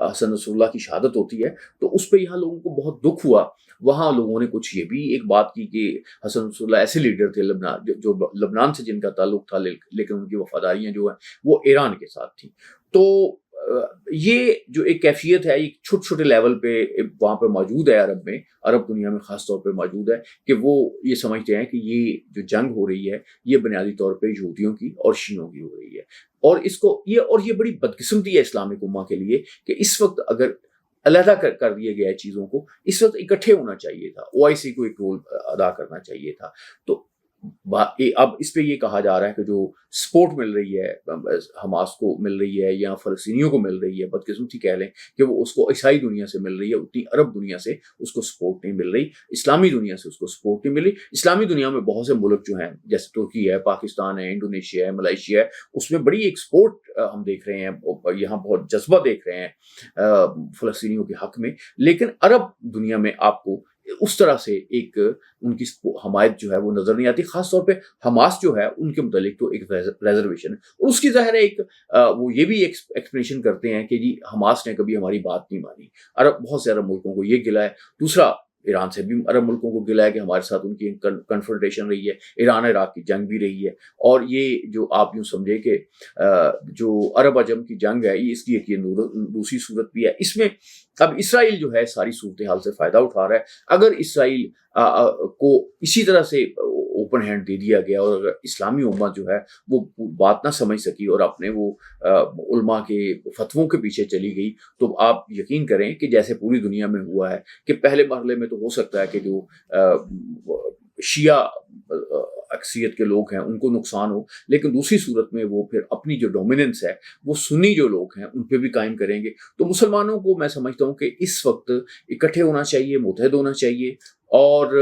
حسن Nasrallah کی شہادت ہوتی ہے تو اس پہ یہاں لوگوں کو بہت دکھ ہوا. وہاں لوگوں نے کچھ یہ بھی ایک بات کی کہ حسن نصراللہ ایسے لیڈر تھے جو لبنان سے جن کا تعلق تھا لیکن ان کی وفاداریاں جو ہیں وہ ایران کے ساتھ تھیں. تو یہ جو ایک کیفیت ہے یہ چھوٹے چھوٹے لیول پہ وہاں پہ موجود ہے عرب دنیا میں خاص طور پہ موجود ہے کہ وہ یہ سمجھتے ہیں کہ یہ جو جنگ ہو رہی ہے یہ بنیادی طور پہ یہودیوں کی اور شیعوں کی ہو رہی ہے. اور یہ بڑی بدقسمتی ہے اسلامک امہ کے لیے کہ اس وقت اگر علیحدہ کر دیا گیا ہے چیزوں کو, اس وقت اکٹھے ہونا چاہیے تھا, OIC کو ایک رول ادا کرنا چاہیے تھا. تو اب اس پہ یہ کہا جا رہا ہے کہ جو سپورٹ مل رہی ہے حماس کو مل رہی ہے یا فلسطینیوں کو مل رہی ہے, بدقسمتی کہہ لیں کہ وہ اس کو عیسائی دنیا سے مل رہی ہے, اتنی عرب دنیا سے اس کو سپورٹ نہیں مل رہی, اسلامی دنیا سے اس کو سپورٹ نہیں مل رہی. اسلامی دنیا میں بہت سے ملک جو ہیں جیسے ترکی ہے, پاکستان ہے, انڈونیشیا ہے, ملائیشیا ہے, اس میں بڑی ایک سپورٹ ہم دیکھ رہے ہیں, یہاں بہت جذبہ دیکھ رہے ہیں فلسطینیوں کے حق میں. لیکن عرب دنیا میں آپ کو اس طرح سے ایک ان کی حمایت جو ہے وہ نظر نہیں آتی, خاص طور پہ حماس جو ہے ان کے متعلق تو ایک ریزرویشن ہے. اور اس کی ظاہر ہے ایک وہ یہ بھی ایکسپلینیشن کرتے ہیں کہ جی حماس نے کبھی ہماری بات نہیں مانی. بہت سے عرب ملکوں کو یہ گلا ہے. دوسرا, ایران سے بھی عرب ملکوں کو گلا ہے کہ ہمارے ساتھ ان کی کنفرنٹیشن رہی ہے, ایران عراق کی جنگ بھی رہی ہے. اور یہ جو آپ یوں سمجھے کہ جو عرب عجم کی جنگ ہے یہ اس کی ایک دوسری صورت بھی ہے. اس میں اب اسرائیل جو ہے ساری صورتحال سے فائدہ اٹھا رہا ہے. اگر اسرائیل کو اسی طرح سے اوپن ہینڈ دے دیا گیا اور اگر اسلامی امت جو ہے وہ بات نہ سمجھ سکی اور اپنے وہ علماء کے فتووں کے پیچھے چلی گئی, تو آپ یقین کریں کہ جیسے پوری دنیا میں ہوا ہے کہ پہلے مرحلے میں تو ہو سکتا ہے کہ جو شیعہ اکثریت کے لوگ ہیں ان کو نقصان ہو, لیکن دوسری صورت میں وہ پھر اپنی جو ڈومیننس ہے وہ سنی جو لوگ ہیں ان پہ بھی قائم کریں گے. تو مسلمانوں کو میں سمجھتا ہوں کہ اس وقت اکٹھے ہونا چاہیے, متحد ہونا چاہیے, اور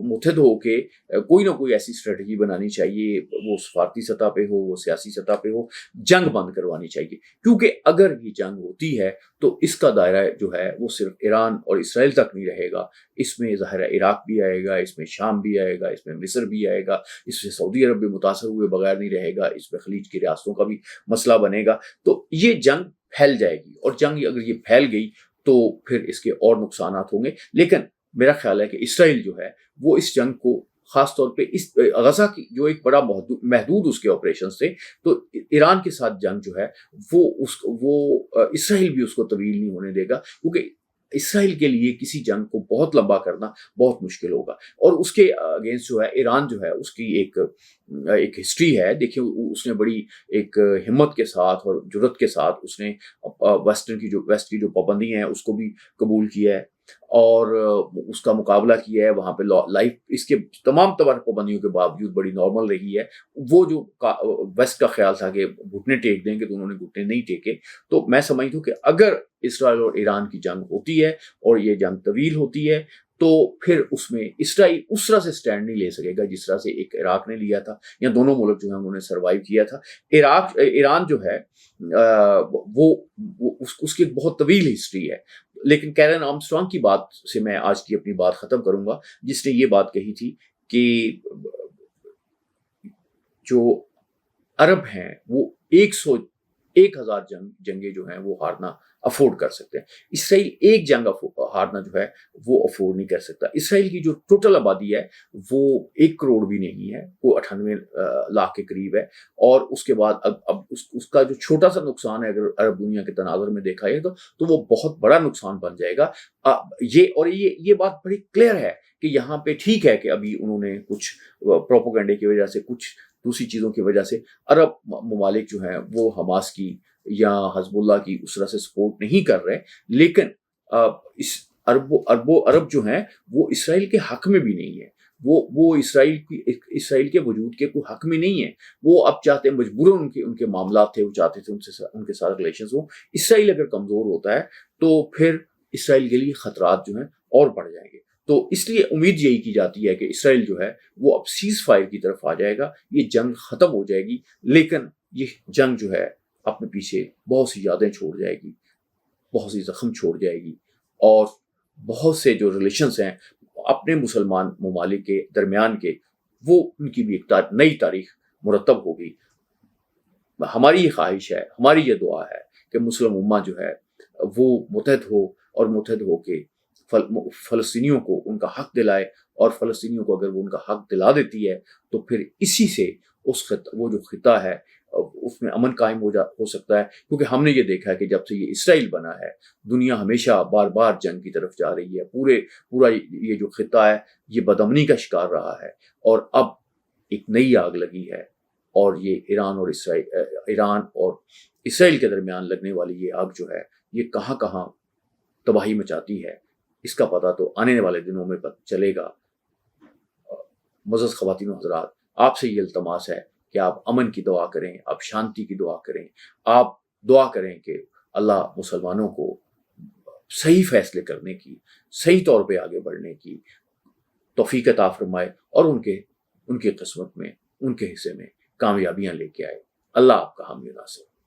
متحد ہو کے کوئی نہ کوئی ایسی اسٹریٹجی بنانی چاہیے, وہ سفارتی سطح پہ ہو, وہ سیاسی سطح پہ ہو, جنگ بند کروانی چاہیے. کیونکہ اگر یہ جنگ ہوتی ہے تو اس کا دائرہ جو ہے وہ صرف ایران اور اسرائیل تک نہیں رہے گا, اس میں ظاہر ہے عراق بھی آئے گا, اس میں شام بھی آئے گا, اس میں مصر بھی آئے گا, اس سے سعودی عرب بھی متاثر ہوئے بغیر نہیں رہے گا, اس میں خلیج کی ریاستوں کا بھی مسئلہ بنے گا. تو یہ جنگ پھیل جائے گی, اور جنگ اگر یہ پھیل گئی تو پھر اس کے اور نقصانات ہوں گے. لیکن میرا خیال ہے کہ اسرائیل جو ہے وہ اس جنگ کو خاص طور پہ اس غزہ کی جو ایک بڑا محدود اس کے آپریشنز تھے, تو ایران کے ساتھ جنگ جو ہے وہ اسرائیل بھی اس کو طویل نہیں ہونے دے گا, کیونکہ اسرائیل کے لیے کسی جنگ کو بہت لمبا کرنا بہت مشکل ہوگا. اور اس کے اگینسٹ جو ہے ایران جو ہے اس کی ایک ہسٹری ہے. دیکھیں اس نے بڑی ایک ہمت کے ساتھ اور جرت کے ساتھ اس نے ویسٹ کی جو پابندیاں ہیں اس کو بھی قبول کیا ہے اور اس کا مقابلہ کیا ہے. وہاں پہ لائف اس کے تمام پابندیوں کے باوجود بڑی نارمل رہی ہے. وہ جو ویسٹ کا خیال تھا کہ گھٹنے ٹیک دیں گے تو انہوں نے گھٹنے نہیں ٹیکے. تو میں سمجھتا ہوں کہ اگر اسرائیل اور ایران کی جنگ ہوتی ہے اور یہ جنگ طویل ہوتی ہے تو پھر اس میں اسرائیل اس طرح سے سٹینڈ نہیں لے سکے گا جس طرح سے ایک عراق نے لیا تھا, یا دونوں ملک جو ہیں انہوں نے سروائیو کیا تھا. ایران جو ہے وہ اس کی بہت طویل ہسٹری ہے. لیکن کیرن آرمسٹرانگ کی بات سے میں آج کی اپنی بات ختم کروں گا, جس نے یہ بات کہی تھی کہ جو عرب ہیں وہ 1000 جنگیں جو ہیں وہ ہارنا افورڈ کر سکتے ہیں. اسرائیل ایک جنگ ہارنا جو ہے وہ افورڈ نہیں کر سکتا. اسرائیل کی جو ٹوٹل آبادی ہے وہ 1 کروڑ بھی نہیں ہے, وہ 98 لاکھ کے قریب ہے. اور اس کے بعد اب اس کا جو چھوٹا سا نقصان ہے اگر عرب دنیا کے تناظر میں دیکھا جائے تو وہ بہت بڑا نقصان بن جائے گا. یہ بات بڑی کلیئر ہے کہ یہاں پہ ٹھیک ہے کہ ابھی انہوں نے کچھ پروپیگنڈے کی وجہ سے, کچھ دوسری چیزوں کی وجہ سے عرب ممالک جو ہیں وہ حماس کی یا حزب اللہ کی اس طرح سے سپورٹ نہیں کر رہے, لیکن اس عرب جو ہیں وہ اسرائیل کے حق میں بھی نہیں ہے. وہ اسرائیل کے وجود کے کوئی حق میں نہیں ہے. وہ اب چاہتے ہیں مجبوراً ان کے معاملات تھے, وہ چاہتے تھے ان کے ساتھ ریلیشنز ہوں. اسرائیل اگر کمزور ہوتا ہے تو پھر اسرائیل کے لیے خطرات جو ہیں اور بڑھ جائیں گے. تو اس لیے امید یہی کی جاتی ہے کہ اسرائیل جو ہے وہ اب سیز فائر کی طرف آ جائے گا, یہ جنگ ختم ہو جائے گی. لیکن یہ جنگ جو ہے اپنے پیچھے بہت سی یادیں چھوڑ جائے گی, بہت سی زخم چھوڑ جائے گی, اور بہت سے جو ریلیشنز ہیں اپنے مسلمان ممالک کے درمیان کے, وہ ان کی بھی ایک نئی تاریخ مرتب ہوگی. ہماری یہ خواہش ہے, ہماری یہ دعا ہے کہ مسلم امہ جو ہے وہ متحد ہو اور متحد ہو کے فلسطینیوں کو ان کا حق دلائے، اور فلسطینیوں کو اگر وہ ان کا حق دلا دیتی ہے تو پھر اسی سے وہ جو خطہ ہے اس میں امن قائم ہو سکتا ہے، کیونکہ ہم نے یہ دیکھا ہے کہ جب سے یہ اسرائیل بنا ہے دنیا ہمیشہ بار بار جنگ کی طرف جا رہی ہے، پورا یہ جو خطہ ہے یہ بدامنی کا شکار رہا ہے، اور اب ایک نئی آگ لگی ہے، اور یہ ایران اور اسرائیل کے درمیان لگنے والی یہ آگ جو ہے یہ کہاں کہاں تباہی مچاتی ہے اس کا پتہ تو آنے والے دنوں میں چلے گا۔ معزز خواتین و حضرات، آپ سے یہ التماس ہے کہ آپ امن کی دعا کریں، آپ شانتی کی دعا کریں، آپ دعا کریں کہ اللہ مسلمانوں کو صحیح فیصلے کرنے کی، صحیح طور پہ آگے بڑھنے کی توفیق عطا فرمائے، اور ان کے قسمت میں، ان کے حصے میں کامیابیاں لے کے آئے۔ اللہ آپ کا حامی و ناصر۔